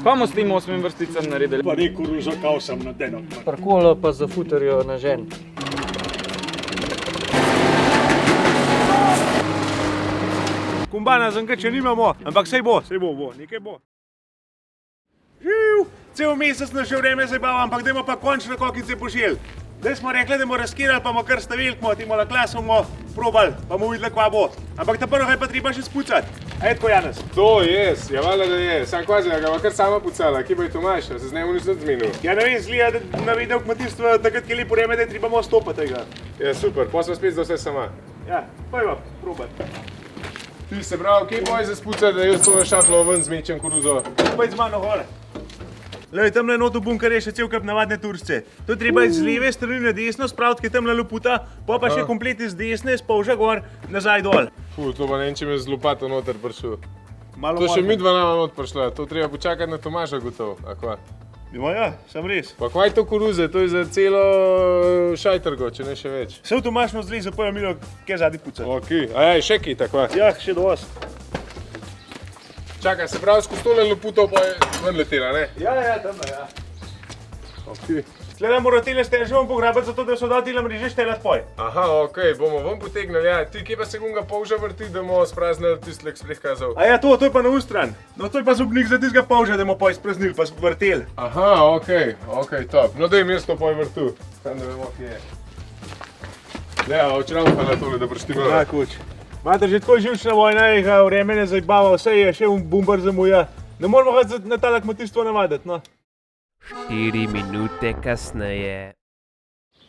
Pa bomo s tem 8 vrsticam naredili. Pa ne koruzo, kao sem na deno. Parkolo pa za futerjo na žen. Kombana zanka, če nimamo, ampak sej bo, nekaj bo. Živ! Cel mesec nas že vreme zabava, ampak dajmo pa končno kokice pošil. Zdaj smo rekli, da bomo razkirali, pa bomo kar stavili, ko bomo na klasu probali, pa bomo videli, kva bo. Ampak ta prvo je pa treba še spucati. Ej, tako Janez. To jest, ja valjda da je. Sam kvazi, da ga bo kar sama pucala, ki bo je Tomaš, se z njemu nič zmenil. Ja ne vem, zlija, da navedel kmetijstvo takrat, ki je lepo vreme, da je treba stopati tega. Ja, super, pa smo spet za vse sama. Ja, pojva, probati. Ti se pravi, kje boj za spucati, da jaz to šatlo ven zmečem koruzo? Pojdź z mano gore. Lej, tamle not v bunker je še cel kup navadne turšce. To treba z leve strani na desno spraviti, ki je tamle loputa, pa še komplet iz desne, s polža gor, nazaj dol. Ful, to pa ne vem, če me z lopato noter prišel. Malo To še midva nama not prišla, to treba počakati na Tomaža gotov, a kva? Ja, sem res. Pa kva je to koruze, to je za celo šajtrgo, če ne še več. Se v Tomašno zleze, pa je Milo, kaj zadnji puca. Ok, ajaj, še kaj takva. Ja, še dost. Čakaj, se pravi, skozi tole loputo pa je ven letela, ne? Ja, tamle, ja. Ok. Sleda mora tele steževom pograbati, zato da so dal tele mreže štelat poj. Aha, ok, bomo ven potegnili, ja. Ti, kje pa se gunga polža vrti, da bomo spraznili tistlek spreh kazal? A ja, to je pa na ustran. No, to je pa zubnik za tistega polža, da bomo poj spraznili, pa vrtel. Aha, ok, top. No, daj mi jaz to poj vrtu. Tam da vemo, kje je. Ja, očeram pa na tole, da prštima. Ja, kuč. Mater, že tako živčna vojna je, vreme ne zajbava, vse je, še bombar zamuja. Ne moramo ga na tale kmetijstvo navaditi, no. 4 minute kasneje.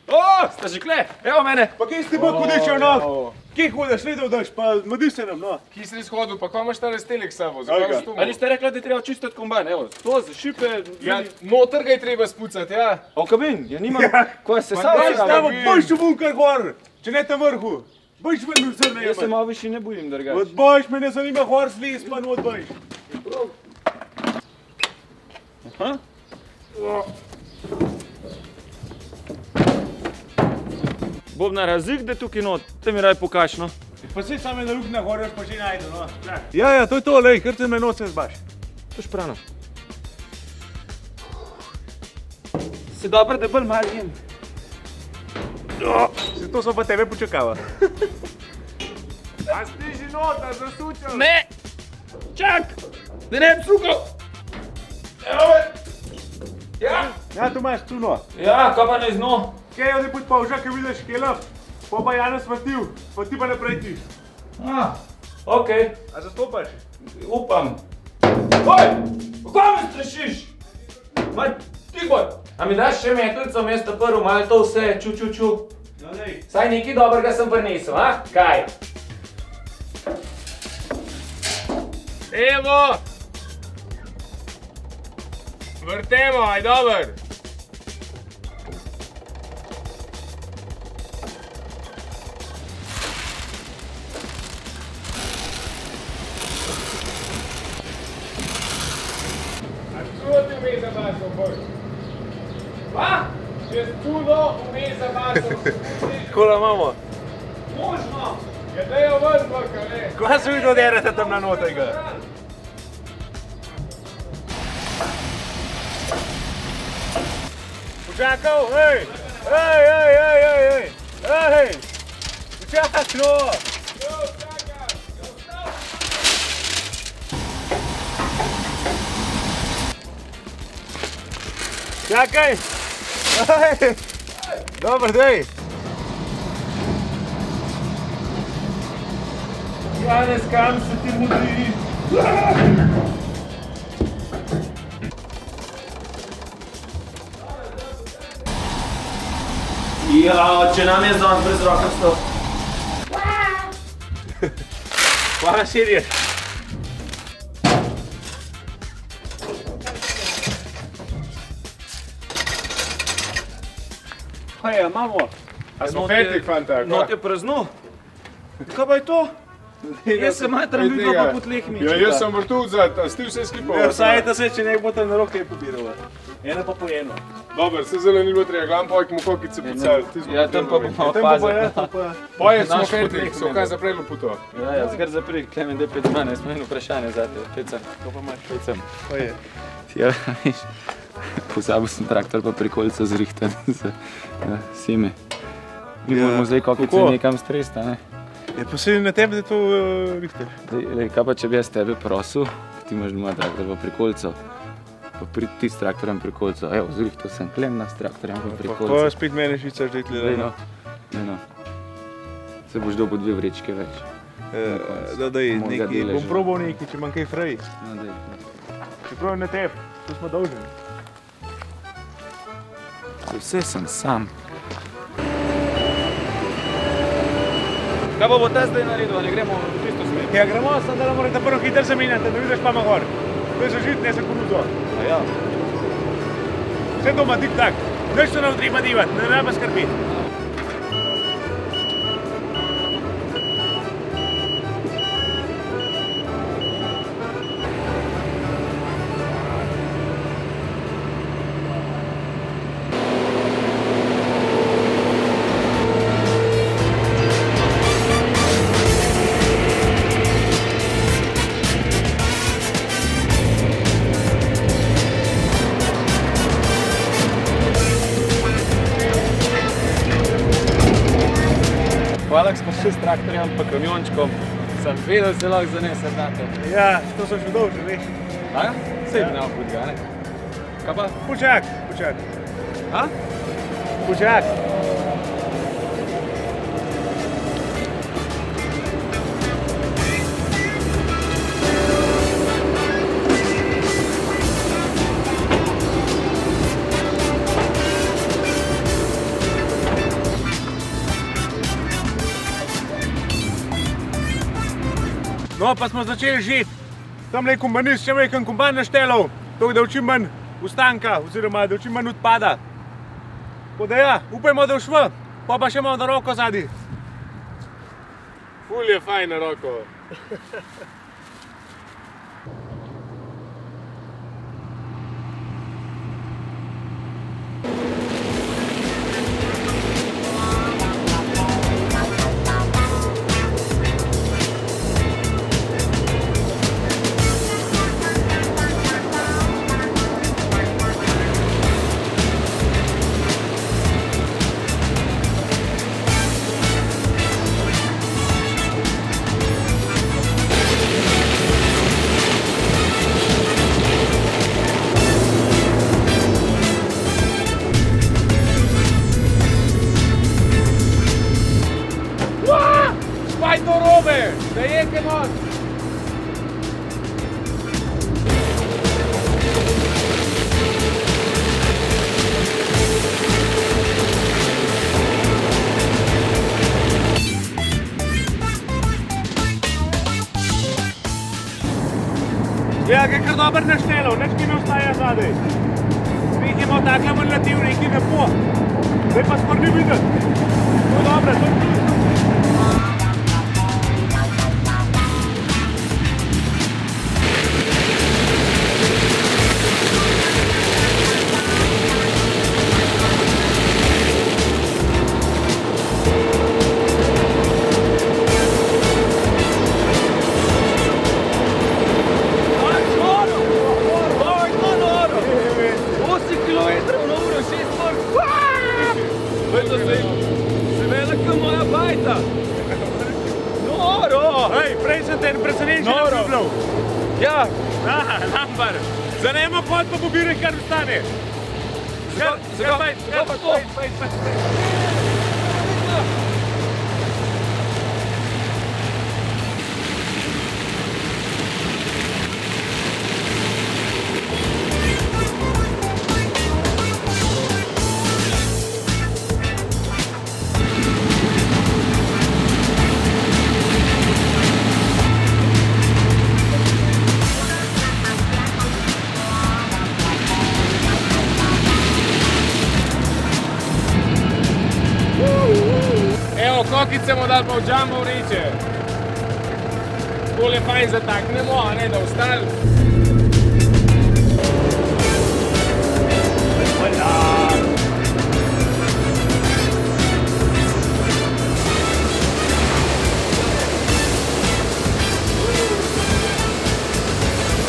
O, sta že kle, evo mene. Pa kje si ti bolj hudičev, no? Kje hudaš, sledov daš, pa modi se nam, no. Kje si res hodil, pa kva imaš ta restelek s sabo? Ali ste rekli, da je treba čistiti kombajn, evo, to za šipe. Ja, noter ga je treba spucati, ja. A v kabin, ja nima, ko se sam Daj, stavo, boš v bunker gor, če ne tam vrhu. Boš ven v zrne Jaz se jemen. malo više ne bojim drugače. Odboš, me ne zanima gor sliz, pa ne odboš. Aha. Bobna razik, da je tukaj not, te mi raj pokaž, no. Pa si same na luk na gore, pa že najdu, no. Ja, to je to, lej, kar te me noce zbaš. To šprano. Se dobro, da bolj malo jem. Se to so pa tebe počakava. A stiži nota, zasučal. Ne! Čak! Da ne bi sukal! Evo me! Ja! Ja, tu imaš cuno. Ja, kaj pa ne zno? Kaj je ovdje put polža, kaj vidiš kelov? Pa Janez vrtil, pa ti pa naprej ti. Okej. A zastopaš? Upam. Oj! Kaj me strašiš? Maj, ti boj! A mi daš še metlico mesto prvo, malo to vse, ču. No, lej. Saj nekaj dobrega sem prinesel, a? Kaj? Evo! Vrtemo, aj dober. A čudo ti vmes zabasal, boj? Pa? Čez čudo vmes zabasal. Kola imamo? Možno! Ja, daj jo ven, baka, ne? Kva se vidi oderete tam na notega? Počakal, hej! Hej! Počakaj, no! Čakaj! Hej! Dobar, dej! Janez, kam se ti mudi? Ja, če nam je znak brez roka stop. Hvala, Sirje. Kaj je, imamo? A smo fetik, fanta, Not je prazno. Kaj pa je to? Jaz se matram videl pa po tleh mi. Ja, jaz sem vrtul za, a si ti vse skipal? Ja, vsajte se, če ne bo tam na roke pobirala. Eno pa po eno. Dober, se zelo ni bilo treba, gledam pa, mu kokice pocali. Ja, tam pa bomo Tem pa opazili. pa Poje smo Naš fetik, potek so imamo. kaj zaprelo puto. Ja, zgar zapri, Klemen, daj 5 12, imam vprašanje za te. Pecam. To pa imaš. Pecam. Pa je. Ja, veš, pozabil sem traktor pa prikolico zrihtati za seme. Mi moramo zdaj kokice nekam stresti, ne? Je posebej na tebi, da to rihtaš. Kaj pa, če bi jaz tebe prosil, ti imaš doma traktor pa prikolico, pa pridi ti s traktorjem prikolico. Evo, zrihtal sem Klemna s traktorjem pa prikolico. Pa spet mene švicaš zdaj tle. No. Se boš dobil 2 vrečke več. Daj, bom probal nekaj, če imam kaj frej. No, daj. Čeprav je na tebi, to smo dolžni. Vse sem sam. Kaj pa bo ta zdaj naredil, a ne gremo v tisto smer? Ja, gremo, samo da morate prvo hitro zamenjati, da vidiš pa ima gor. To je za žit, ne za koruzo. A ja. Vse doma tik tak. Nič se nam treba divati, ne treba skrbiti. Hvala, ko smo šli s traktorjem pa kamiončkom. Sem vedel, da se lahko zanese tato. Ja, to so še dolžni, veš. A ja? Sej bi nam hudga, ne? Kaj pa? Počak. A? Počak. No, pa smo začeli žiti. Tamle je kombanist še velik komban naštelal, tako da čim manj ustanka, oziroma da čim manj odpada. Tako da ja, upajmo, da všva, pa še malo na roko zadnji. Ful je fajn na roko. Spaj to robe! Da jeke not! Ja, kaj kar dober naštelal, nič ki ne ostaja zadaj. Spet imamo takle vrlativ, neki ne po. Zdaj pa skor ni videti. To je dobro, to je plus. Prej sem te presenečen obljubljal. Ja. Lambar. Zanemo pot pa pobire, kar ostane. Zakaj pa to? Evo, kokice bomo dali pa v džambo vreče. Bolje fajn zataknemo, a ne da ostali.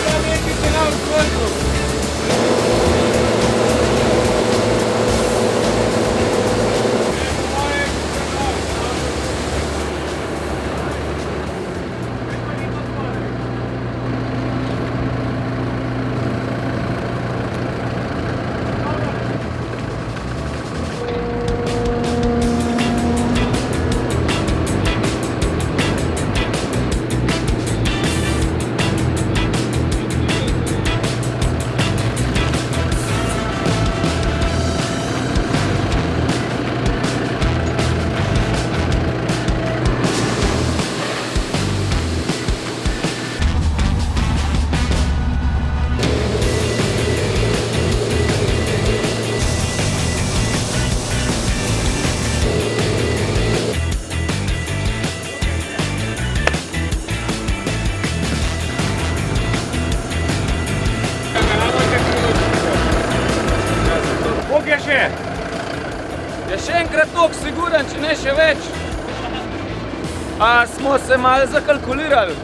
Ja, nekaj se nam zgodilo. še enkrat toliko siguren, če ne še več. A smo se malo zakalkulirali?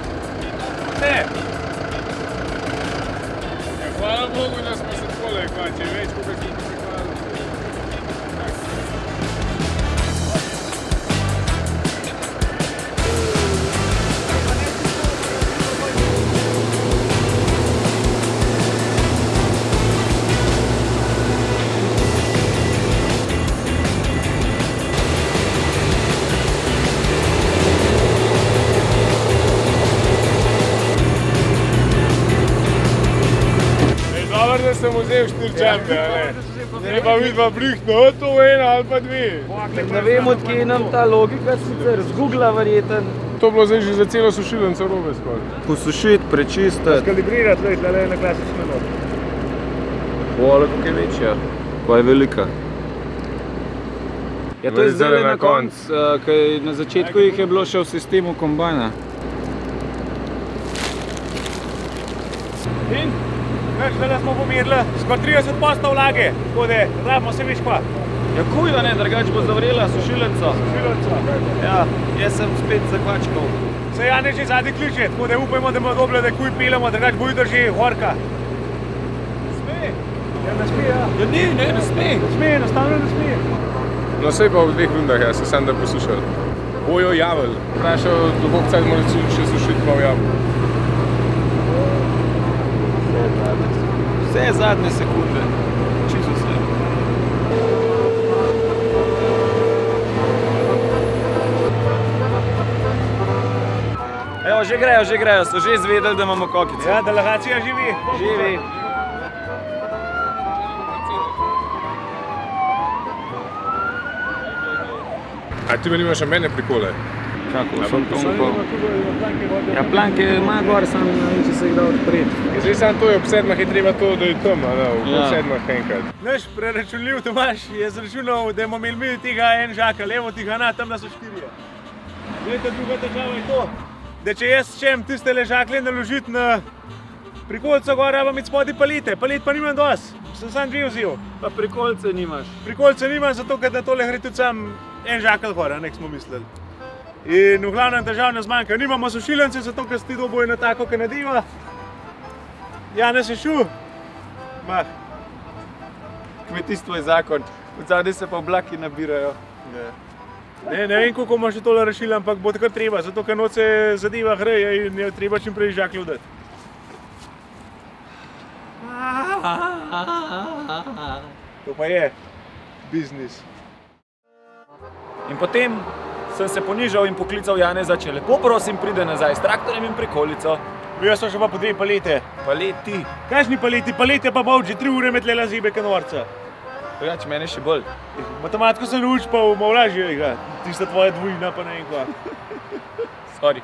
Ne. Ja, hvala Bogu, da smo se takole, če več, kot smo se hvala. Da sem vzel 4 čampe, ne pa vidva brihtno, to ena ali pa dve. Ne vem, od kje nam ta logika sicer z Googla verjeten. To bilo zdaj že za celo sušilnico robe skoraj. Posušiti, prečistiti. Kalibrirati, tle na klasično not. Hvala, kako je večja. Pa je velika. Ja, to je zdaj na koncu, ker na začetku jih je bilo še v sistemu kombajna. In? Veš, da smo pomirili skoro 30% vlage, tako da rabimo se viš pa. Ja, kuj da ne, drugač bo zavrela sušilnico. Sušilnico. Ja, jaz sem spet zakvačkal. Se Jane že zadnji ključe, tako da upajmo, da bomo dobili, da kuj pilamo, drugač bo jutri že horka. Sme? Ja, ne sme, ja. Ja, ne sme. Ne sme, enostavno ne sme. No, sej pa v 2 rundah, ja, se sam da poslušal. Bojo javil. Vprašal, koliko cajt mora še sušiti pa v javu. Vse zadnje sekunde. Čisto vse. Evo, že grejo, so že izvedeli, da imamo kokice. Ja, delegacija živi. Živi. A ti me nimaš še mene prikole? Kako, sem to Ja, planke ima gor, sam če se jih da odpreti. Zdaj sam to je ob 7 je treba to, da je tam, a ne, ob 7 enkrat. Naš preračunljiv Tomaž je zračunal, da bomo imeli mi tega en žaka, levo tega na, tam da so 4. Glejte, druga težava je to, da če jaz čem tiste ležakle naložiti na prikolico gor, rabam imeti spodaj palite. Palit pa nimam dosti, sem sam 2 vzel. Pa prikolce nimaš. Prikolce nimam, zato ker na tole gre tudi sam en žakelj gor, nek smo mislili. In v glavnem težav ne zmanjka. Nimamo sušilnice, zato ker si ti dobil na tako, ki nadiva. Janez je šel. Mah. Kmetijstvo je zakon, od zadnje se pa oblaki nabirajo. Ne vem, koliko bomo še tole rešili, ampak bo tako treba, zato ker noč se zadeva hreje in je treba čim prej žaklje vdati. To pa je biznis. In potem sem se ponižal in poklical Janeza, če lepo prosim pride nazaj s traktorjem in prikolico. Jaz sem še pa po 2 palete. Paleti. Kakšni paleti? Palete pa bo že 3 ure med lela zibe kanorca. Drugač, mene še bolj. Matematiko sem naučil, pa malo lažje igra. Tista tvoja dvojina pa ne vem kva. Sorry.